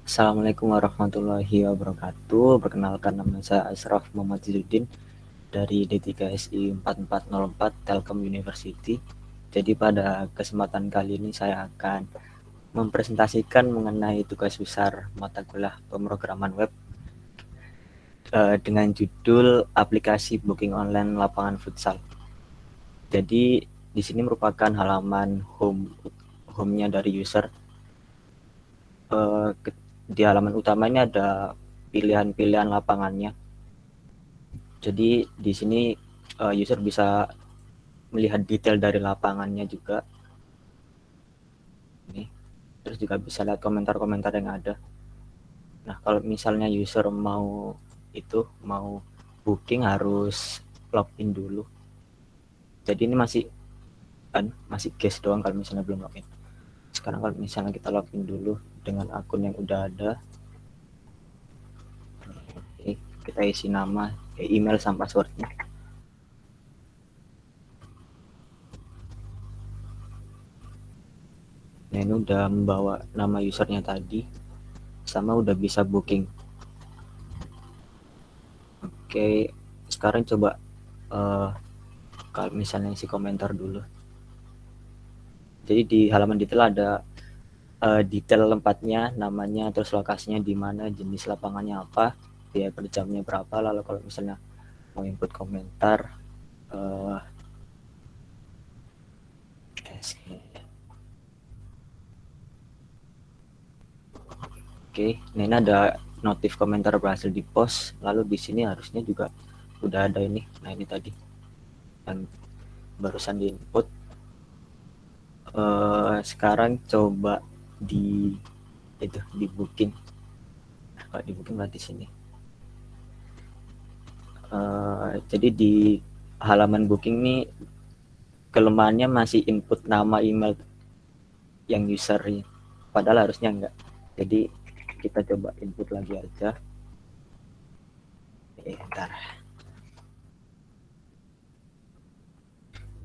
Assalamualaikum warahmatullahi wabarakatuh. Perkenalkan, nama saya Ashraf Muhammad Zidudin dari D3SI 4404 Telkom University. Jadi pada kesempatan kali ini saya akan mempresentasikan mengenai tugas besar mata kuliah pemrograman web dengan judul aplikasi booking online lapangan futsal. Jadi di sini merupakan halaman home-nya dari user. Di halaman utama ini ada pilihan-pilihan lapangannya. Jadi di sini user bisa melihat detail dari lapangannya juga. Ini. Terus juga bisa lihat komentar-komentar yang ada. Nah, kalau misalnya user mau booking harus login dulu. Jadi ini masih guess doang kalau misalnya belum login. Sekarang kalau misalnya kita login dulu dengan akun yang udah ada, kita isi nama, email sama passwordnya. Nah, ini udah membawa nama usernya tadi, sama udah bisa booking. Oke, sekarang coba kalau misalnya isi komentar dulu. Jadi di halaman detail ada detail tempatnya, namanya, terus lokasinya di mana, jenis lapangannya apa, biaya per jamnya berapa. Lalu kalau misalnya mau input komentar, oke, nah ini ada notif komentar berhasil di post. Lalu di sini harusnya juga udah ada ini. Nah ini tadi yang barusan di input. Sekarang coba di booking. Kalau di booking berarti sini. Jadi di halaman booking ini kelemahannya masih input nama email yang usernya, padahal harusnya enggak. Jadi kita coba input lagi aja. Ntar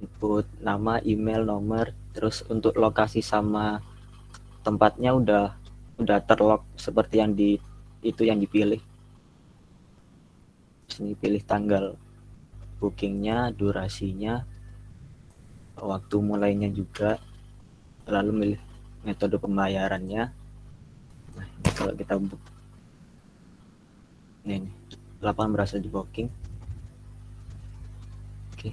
input nama, email, nomor, terus untuk lokasi sama tempatnya udah terlog seperti yang dipilih. Sini pilih tanggal bookingnya, durasinya, waktu mulainya juga, lalu milih metode pembayarannya. Nah, ini kalau kita book, ini lapangan berhasil di booking. Oke.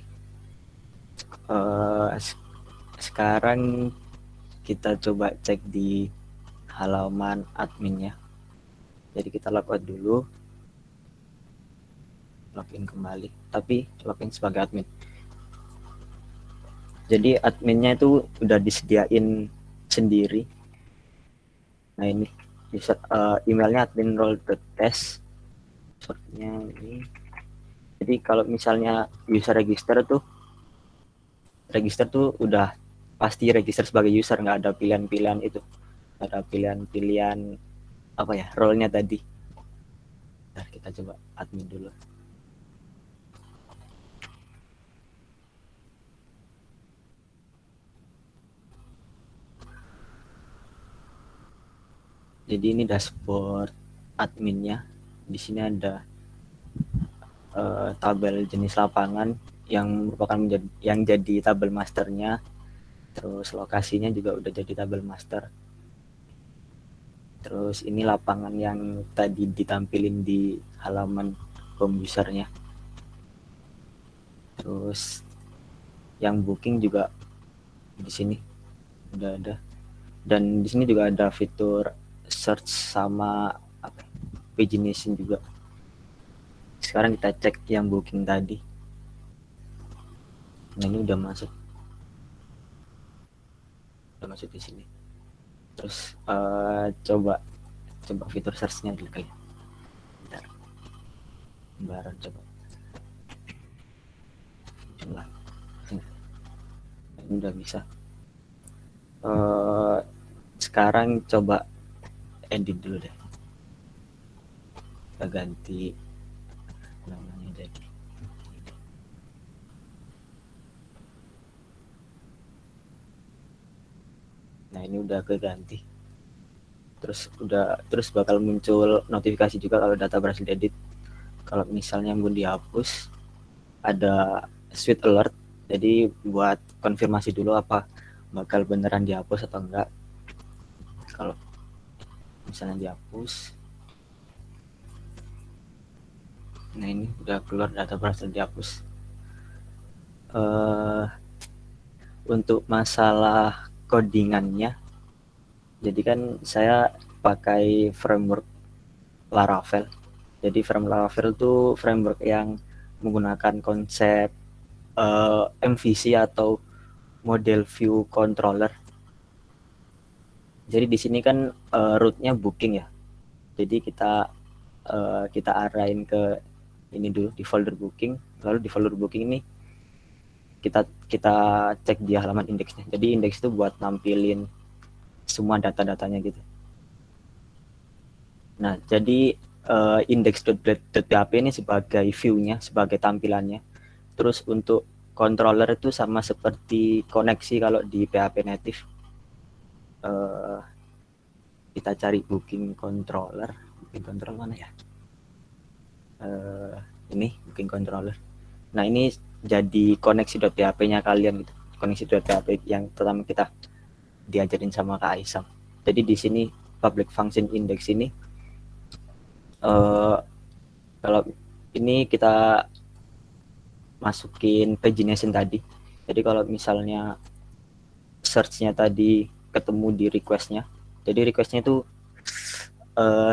Sekarang kita coba cek di halaman adminnya. Jadi kita logout dulu, login kembali, tapi login sebagai admin. Jadi adminnya itu udah disediain sendiri. Nah ini emailnya admin_role.test, passwordnya ini. Jadi kalau misalnya user register tuh udah pasti register sebagai user, nggak ada pilihan-pilihan itu, nggak ada pilihan-pilihan apa ya, role-nya tadi. Nah, kita coba admin dulu. Jadi ini dashboard adminnya. Di sini ada tabel jenis lapangan yang merupakan yang jadi tabel masternya. Terus lokasinya juga udah jadi tabel master. Terus ini lapangan yang tadi ditampilin di halaman home usernya. Terus yang booking juga di sini udah ada. Dan di sini juga ada fitur search sama pagination juga. Sekarang kita cek yang booking tadi. Nah ini udah masuk di sini. Terus coba fitur search-nya dulu kali. Bentar. Baru coba. Ini udah bisa. Sekarang coba edit dulu deh. Kita ganti namanya jadi. Nah ini udah keganti. Terus bakal muncul notifikasi juga kalau data berhasil diedit. Kalau misalnya mau dihapus, ada sweet alert, jadi buat konfirmasi dulu apa bakal beneran dihapus atau enggak. Kalau misalnya dihapus, nah ini udah keluar data berhasil dihapus. Untuk masalah codingannya, jadi kan saya pakai framework Laravel. Jadi framework Laravel itu framework yang menggunakan konsep MVC atau model view controller. Jadi di sini kan rootnya booking ya. Jadi kita arahin ke ini dulu di folder booking. Lalu di folder booking ini kita cek di halaman indeksnya. Jadi indeks itu buat nampilin semua data-datanya gitu. Nah, jadi index.php ini sebagai view-nya, sebagai tampilannya. Terus untuk controller itu sama seperti koneksi kalau di PHP native. Kita cari booking controller. Booking controller mana ya? Ini booking controller. Nah, ini jadi koneksi.php-nya kalian gitu. Koneksi.php yang pertama kita diajarin sama Kak Aisam. Jadi di sini public function index ini kalau ini kita masukin pagination tadi. Jadi kalau misalnya search-nya tadi ketemu di request-nya. Jadi request-nya itu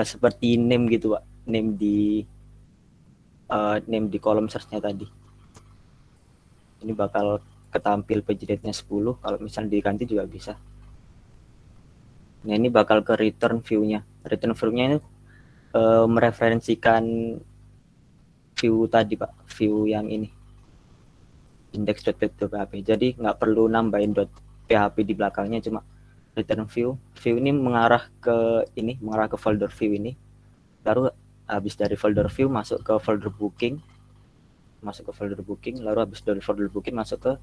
seperti name gitu, Pak. Name di kolom search-nya tadi. Ini bakal ketampil paginate-nya 10, kalau misalnya diganti juga bisa. Nah, ini bakal ke return view-nya. Return view-nya ini mereferensikan view tadi, Pak. View yang ini. Index.php. Jadi nggak perlu nambahin .php di belakangnya, cuma return view. View ini mengarah ke folder view ini. Lalu habis dari folder view masuk ke folder booking. Lalu habis dari folder booking masuk ke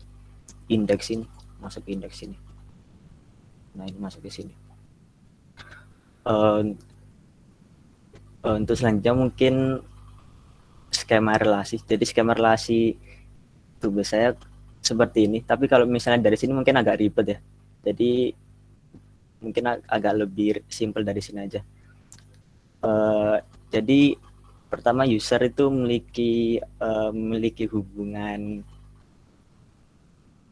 index ini. Nah, ini masuk ke sini. Untuk selanjutnya mungkin skema relasi. Jadi skema relasi tugas saya seperti ini. Tapi kalau misalnya dari sini mungkin agak ribet ya. Jadi mungkin agak lebih simple dari sini aja. Jadi pertama user itu memiliki hubungan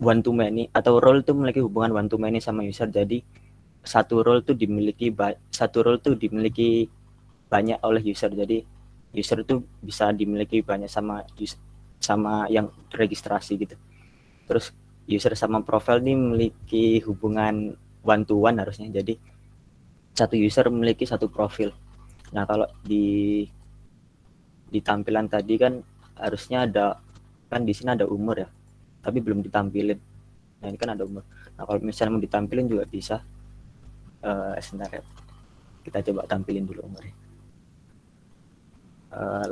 one to many, atau role itu memiliki hubungan one to many sama user. Jadi satu role itu dimiliki banyak oleh user. Jadi user itu bisa dimiliki banyak sama yang registrasi gitu. Terus user sama profile ini memiliki hubungan one to one harusnya. Jadi satu user memiliki satu profil. Nah, kalau di tampilan tadi kan harusnya kan di sini ada umur ya, tapi belum ditampilin. Nah, ini kan ada umur. Nah, kalau misalnya mau ditampilin juga bisa. Sebentar ya, kita coba tampilin dulu umurnya.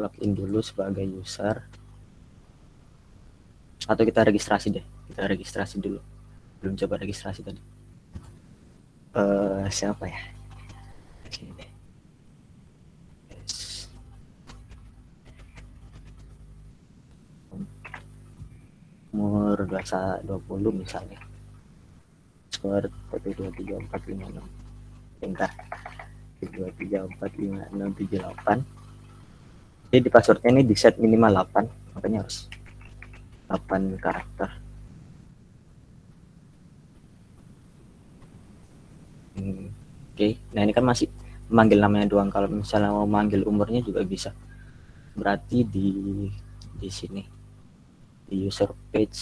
Login dulu sebagai user, atau kita registrasi dulu. Belum coba registrasi tadi. Siapa ya? Sini deh. Umur 20 misalnya. Skor 1234556. Bentar. 123455678. Jadi di passwordnya ini di set minimal 8, makanya harus 8 karakter. Oke. Nah, ini kan masih memanggil namanya doang. Kalau misalnya mau manggil umurnya juga bisa. Berarti di sini di user page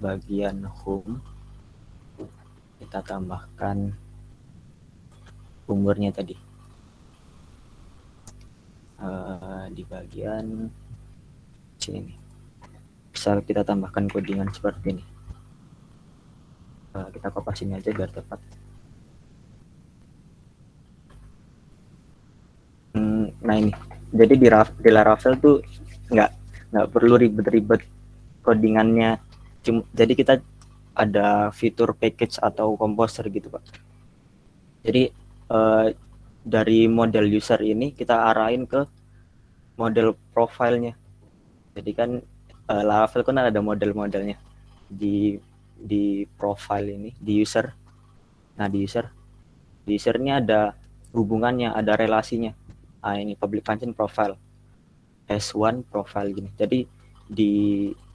bagian home kita tambahkan umurnya tadi. Di bagian sini nih, bisa kita tambahkan codingan seperti ini. Kita kopas ini aja biar tepat. Nah, ini jadi di Laravel tuh nggak perlu ribet-ribet codingannya. Jadi kita ada fitur package atau composer gitu, Pak. Jadi dari model user ini kita arahin ke model profilnya. Jadi kan Laravel kan ada model-modelnya di profile ini, di user. Nah, di user ini ada hubungannya, ada relasinya. Nah, ini public function profile, S1 profile gini. Jadi di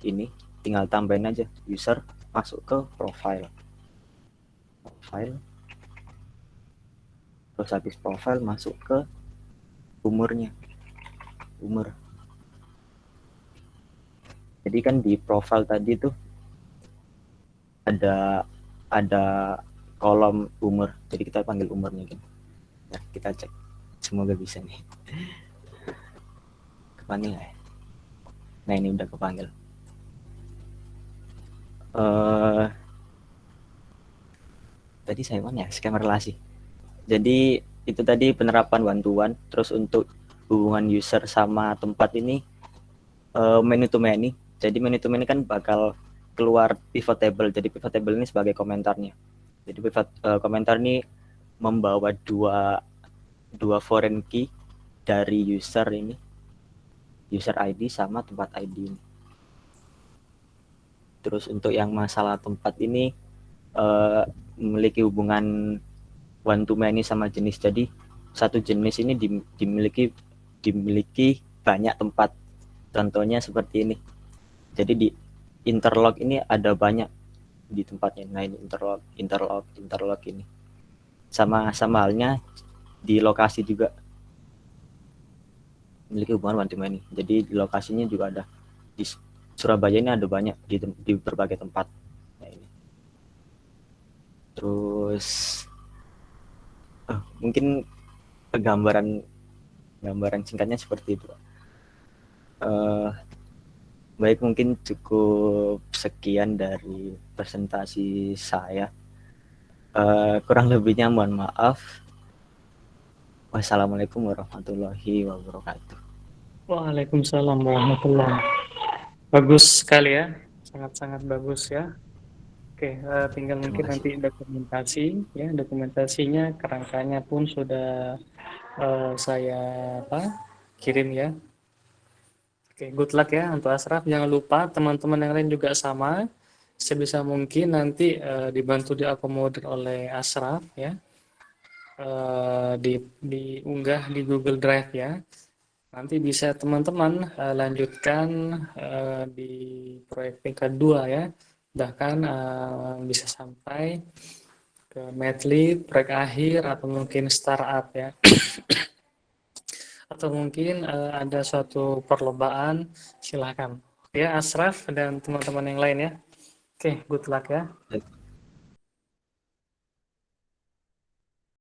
ini tinggal tambahin aja user masuk ke profile. Terus habis profile masuk ke umur. Jadi kan di profile tadi tuh ada ada kolom umur, jadi kita panggil umurnya gitu. Nah, kita cek, semoga bisa nih. Kepanggil ya? Nah, ini udah kepanggil. Tadi saya mana ya, skema relasi. Jadi itu tadi penerapan one to one. Terus untuk hubungan user sama tempat ini many to many. Jadi many to many kan bakal keluar pivot table. Jadi pivot table ini sebagai komentarnya. Jadi pivot komentar ini membawa dua foreign key dari user ini, user ID sama tempat ID ini. Terus untuk yang masalah tempat ini memiliki hubungan one to many sama jenis. Jadi satu jenis ini dimiliki banyak tempat. Contohnya seperti ini. Jadi di interlock ini ada banyak di tempatnya. Nah, ini interlock ini. Sama halnya di lokasi juga memiliki hubungan one to many. Jadi di lokasinya juga ada. Di Surabaya ini ada banyak di berbagai tempat. Nah, ini. Terus mungkin gambaran singkatnya seperti itu. Baik, mungkin cukup sekian dari presentasi saya. Kurang lebihnya mohon maaf. Wassalamualaikum warahmatullahi wabarakatuh. Waalaikumsalam warahmatullahi wabarakatuh. Bagus sekali ya, sangat-sangat bagus ya. Oke, tinggal Terima mungkin kasih. nanti dokumentasi ya, dokumentasinya kerangkanya pun sudah saya kirim ya. Oke, good luck ya untuk Asraf. Jangan lupa teman-teman yang lain juga sama. Sebisa mungkin nanti dibantu diakomodir oleh Asraf ya. Diunggah di Google Drive ya. Nanti bisa teman-teman lanjutkan di proyek tingkat 2 ya. Bahkan bisa sampai ke medley, proyek akhir, atau mungkin startup ya. Atau mungkin ada suatu perlombaan, silakan. Ya, Asraf dan teman-teman yang lain ya. Oke, good luck ya.